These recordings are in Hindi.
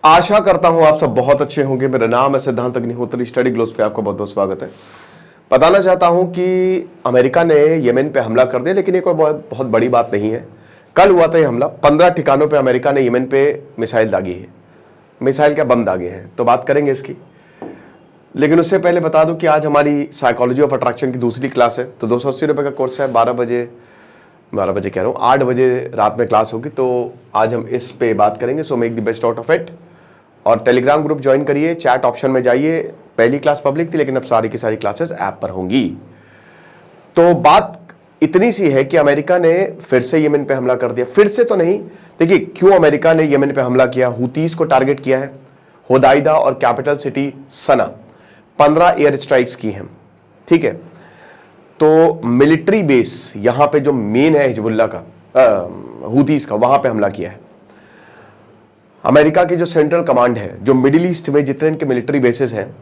आशा करता हूं आप सब बहुत अच्छे होंगे। मेरा नाम है सिद्धांत अग्निहोत्री। स्टडी ग्लोस पे आपका बहुत बहुत स्वागत है। बताना चाहता हूं कि अमेरिका ने यमन पे हमला कर दिया, लेकिन ये कोई बहुत बड़ी बात नहीं है। कल हुआ था ये हमला। 15 ठिकानों पे अमेरिका ने यमन पे मिसाइल दागी है। मिसाइल क्या, बम दागे हैं, तो बात करेंगे इसकी। लेकिन उससे पहले बता दूं कि आज हमारी साइकोलॉजी ऑफ अट्रैक्शन की दूसरी क्लास है। तो 280 रुपये का कोर्स है। 12 बजे कह रहा हूँ, 8 बजे रात में क्लास होगी। तो आज हम इस पे बात करेंगे। So make the best out of it. और टेलीग्राम ग्रुप ज्वाइन करिए, चैट ऑप्शन में जाइए। पहली क्लास पब्लिक थी, लेकिन अब सारी की सारी क्लासेस ऐप पर होंगी। तो बात इतनी सी है कि अमेरिका ने फिर से यमन पे हमला कर दिया। फिर से तो नहीं, देखिए क्यों अमेरिका ने यमन पे हमला किया। हुतीस को टारगेट किया है, होदाइदा और कैपिटल सिटी सना। 15 एयर स्ट्राइक्स की हैं, ठीक है। तो मिलिट्री बेस यहां पे जो मेन है हिजबुल्ला का, हुतीस का, वहां पे हमला किया है। अमेरिका की जो सेंट्रल कमांड है, जो मिडिल ईस्ट में जितने इनके मिलिट्री बेसेस हैं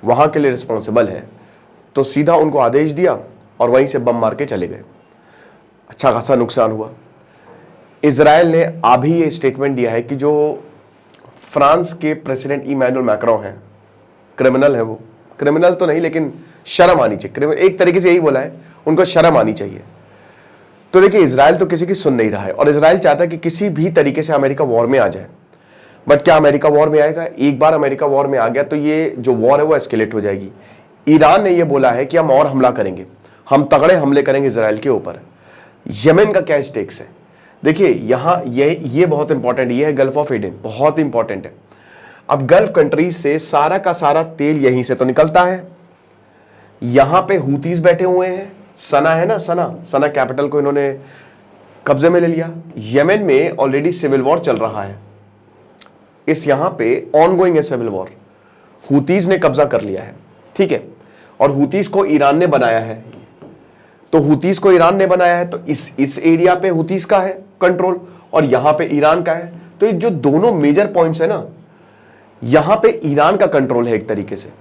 वहां के लिए रिस्पॉन्सिबल है, तो सीधा उनको आदेश दिया और वहीं से बम मार के चले गए। अच्छा खासा नुकसान हुआ। इजराइल ने अभी ये स्टेटमेंट दिया है कि जो फ्रांस के प्रेसिडेंट इमैनुअल मैक्रों हैं, क्रिमिनल है वो। क्रिमिनल तो नहीं, लेकिन शर्म आनी चाहिए। एक तरीके से यही बोला है, उनको शर्म आनी चाहिए। तो देखिए, इजराइल तो किसी की सुन नहीं रहा है और इजराइल चाहता है कि किसी भी तरीके से अमेरिका वॉर में आ जाए। बट क्या अमेरिका वॉर में आएगा? एक बार अमेरिका वॉर में आ गया तो ये जो वॉर है वो एस्केलेट हो जाएगी। ईरान ने ये बोला है कि हम और हमला करेंगे, हम तगड़े हमले करेंगे इजराइल के ऊपर। यमन का क्या स्टेक्स है? देखिए यहां ये बहुत इंपॉर्टेंट, ये है गल्फ ऑफ एडन, बहुत इंपॉर्टेंट है। अब गल्फ कंट्रीज से सारा का सारा तेल यहीं से तो निकलता है। यहां पे हुतीस बैठे हुए हैं, सना है ना, सना कैपिटल को इन्होंने कब्जे में ले लिया। यमन में ऑलरेडी सिविल वॉर चल रहा है। इस यहां पे ऑनगोइंग है सिविल वॉर। हुतीस ने कब्जा कर लिया है, ठीक है। और हुतीस को ईरान ने बनाया है। तो हुतीस को ईरान ने बनाया है, तो इस एरिया पे हुतीस का है कंट्रोल और यहां पे ईरान का है। तो ये जो दोनों मेजर पॉइंट्स है ना, यहां पे ईरान का कंट्रोल है एक तरीके से।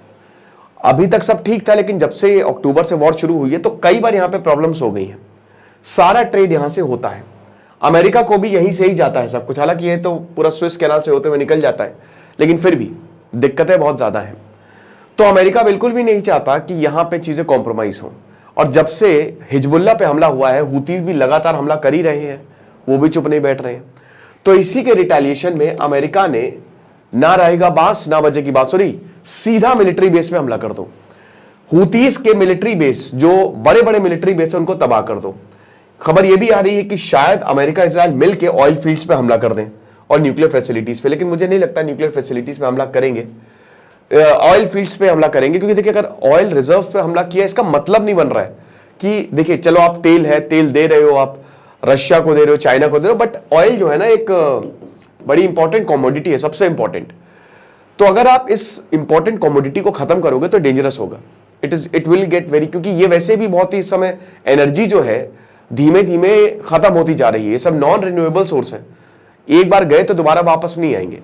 अभी तक सब ठीक था, लेकिन जब से अक्टूबर से वॉर शुरू हुई है तो कई बार यहां पे प्रॉब्लम्स हो गई हैं। सारा ट्रेड यहां से होता है, अमेरिका को भी यहीं से ही जाता है सब कुछ। हालांकि ये तो पूरा स्विस कैनाल से होते हुए निकल जाता है, लेकिन फिर भी दिक्कतें बहुत ज्यादा हैं। तो अमेरिका बिल्कुल भी नहीं चाहता कि यहां पे चीजें कॉम्प्रोमाइज हों। और जब से हिजबुल्ला पे हमला हुआ है, हुतीस भी लगातार हमला कर ही रहे हैं, वो भी चुप नहीं बैठ रहे हैं। तो इसी के रिटेलिएशन में अमेरिका ने ना रहेगा बांस ना बजेगी बांसुरी, सीधा मिलिट्री बेस में हमला कर दो। हुतीस के मिलिट्री बेस, जो बड़े बड़े मिलिट्री बेस है, उनको तबाह कर दो। खबर यह भी आ रही है कि शायद अमेरिका इजराइल मिलकर ऑयल फील्ड्स पे हमला कर दें और न्यूक्लियर फैसिलिटीज पे। लेकिन मुझे नहीं लगता न्यूक्लियर फैसिलिटीज पे हमला करेंगे, ऑयल फील्ड्स पे हमला करेंगे। क्योंकि देखिए, अगर ऑयल रिजर्व पे हमला किया, इसका मतलब नहीं बन रहा है कि देखिए चलो आप तेल है, तेल दे रहे हो, आप रशिया को दे रहे हो, चाइना को दे रहे हो, बट ऑयल जो है ना एक बड़ी इंपॉर्टेंट कॉमोडिटी है, सबसे इंपॉर्टेंट। तो अगर आप इस इंपॉर्टेंट कॉमोडिटी को खत्म करोगे तो डेंजरस होगा। इट विल गेट वेरी, क्योंकि ये वैसे भी बहुत ही इस समय एनर्जी जो है धीमे धीमे खत्म होती जा रही है। ये सब नॉन रिन्यूएबल सोर्स है, एक बार गए तो दोबारा वापस नहीं आएंगे।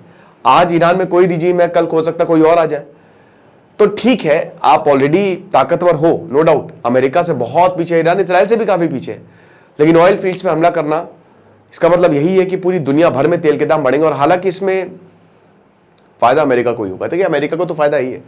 आज ईरान में कोई रिजीम है, कल हो सकता कोई और आ जाए। तो ठीक है, आप ऑलरेडी ताकतवर हो, नो डाउट। अमेरिका से बहुत पीछे, ईरान इजराइल से भी काफी पीछे है, लेकिन ऑयल फील्ड्स पे हमला करना, इसका मतलब यही है कि पूरी दुनिया भर में तेल के दाम बढ़ेंगे। और हालांकि इसमें फायदा अमेरिका को ही होगा। देखिए, अमेरिका को तो फायदा ही है।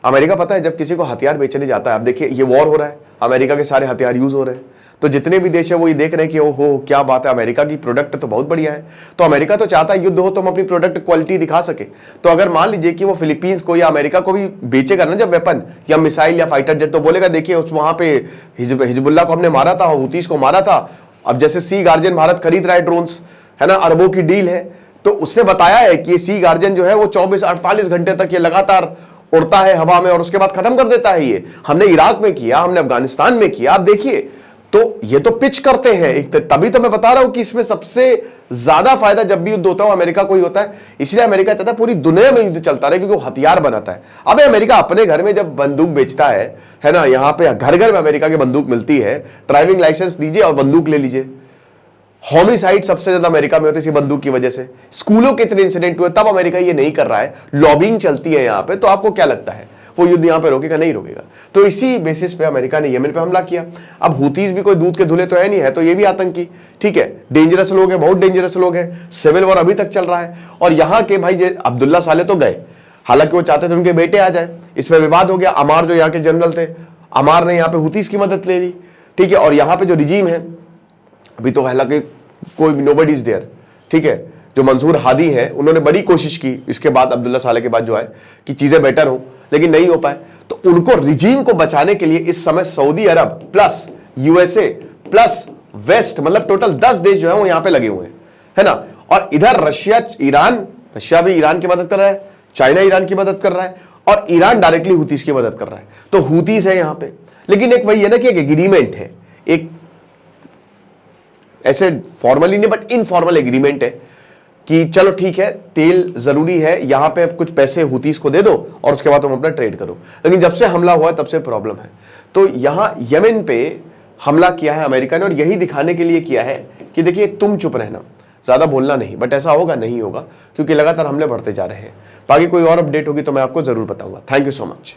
अमेरिका पता है, जब किसी को हथियार बेचने जाता है, आप देखिए ये वॉर हो रहा है, अमेरिका के सारे हथियार यूज हो रहे हैं, तो जितने भी देश है वो ये देख रहे हैं कि ओहो क्या बात है, अमेरिका की प्रोडक्ट तो बहुत बढ़िया है। तो अमेरिका तो चाहता है युद्ध हो तो हम अपनी प्रोडक्ट क्वालिटी दिखा सके। तो अगर मान लीजिए कि वो फिलीपींस को या अमेरिका को भी बेचेगा ना जब वेपन या मिसाइल या फाइटर जेट, तो बोलेगा देखिए उस वहां पे हिजबुल्ला को हमने मारा था, हुतीस को मारा था। अब जैसे सी गार्जियन भारत खरीद रहा है ड्रोन्स, है ना, अरबों की डील है, तो उसने बताया है कि ये सी गार्जियन जो है वो 24-48 घंटे तक ये लगातार उड़ता है हवा में और उसके बाद खत्म कर देता है। ये हमने इराक में किया, हमने अफगानिस्तान में किया। आप देखिए, तो ये तो पिच करते हैं एक, तभी तो मैं बता रहा हूं कि इसमें सबसे ज्यादा फायदा जब भी युद्ध होता है अमेरिका को ही होता है। इसलिए अमेरिका चाहता है पूरी दुनिया में युद्ध चलता रहे, क्योंकि वो हथियार बनाता है। अबे अमेरिका अपने घर में जब बंदूक बेचता है ना, यहां पे घर घर में अमेरिका की बंदूक मिलती है। ड्राइविंग लाइसेंस दीजिए और बंदूक ले लीजिए। होमिसाइड सबसे ज्यादा अमेरिका में होते इसी बंदूक की वजह से। स्कूलों के इतने इंसिडेंट हुए, तब अमेरिका ये नहीं कर रहा है। लॉबिंग चलती है यहां पे। तो आपको क्या लगता है वो युद्ध यहां पे रोकेगा? नहीं रोकेगा। तो इसी बेसिस पे अमेरिका ने यमन पे हमला किया। अब हूतीज भी कोई दूध के धुले तो है नहीं, है तो ये भी आतंकी, ठीक है, डेंजरस लोग हैं, बहुत डेंजरस लोग हैं, सिविल वॉर अभी तक चल रहा है। और यहां के भाई अब्दुल्ला साले तो गए, हालांकि वो चाहते थे उनके बेटे आ जाए, इसमें विवाद हो गया। अमार जो यहाँ के जनरल थे, अमार ने यहाँ पे हुतीस की मदद ले ली, ठीक है। और यहाँ पे जो रिजीम है अभी तो हालांकि कोई नोबडी इज देयर, ठीक है, जो मंसूर हादी है उन्होंने बड़ी कोशिश की इसके बाद, अब्दुल्ला साले के बाद जो है, कि चीजें बेटर हो, लेकिन नहीं हो पाए। तो उनको रिजीम को बचाने के लिए इस समय सऊदी अरब प्लस यूएसए प्लस वेस्ट, मतलब टोटल 10 देश जो है वो यहां पे लगे हुए हैं, है ना। और इधर रशिया भी ईरान की मदद कर रहा है, चाइना ईरान की मदद कर रहा है, और ईरान डायरेक्टली हुतीस की मदद कर रहा है। तो हुतीस है यहां पे, लेकिन एक वही है ना कि एक एग्रीमेंट है, एक ऐसे फॉर्मली नहीं बट इनफॉर्मल एग्रीमेंट है कि चलो ठीक है, तेल जरूरी है, यहां पे कुछ पैसे हुतीस को दे दो और उसके बाद तुम अपना ट्रेड करो। लेकिन जब से हमला हुआ तब से प्रॉब्लम है। तो यहां यमन पे हमला किया है अमेरिका ने, और यही दिखाने के लिए किया है कि देखिए तुम चुप रहना, ज्यादा बोलना नहीं। बट ऐसा होगा नहीं होगा, क्योंकि लगातार हमले बढ़ते जा रहे हैं। बाकी कोई और अपडेट होगी तो मैं आपको जरूर बताऊंगा। Thank you so much.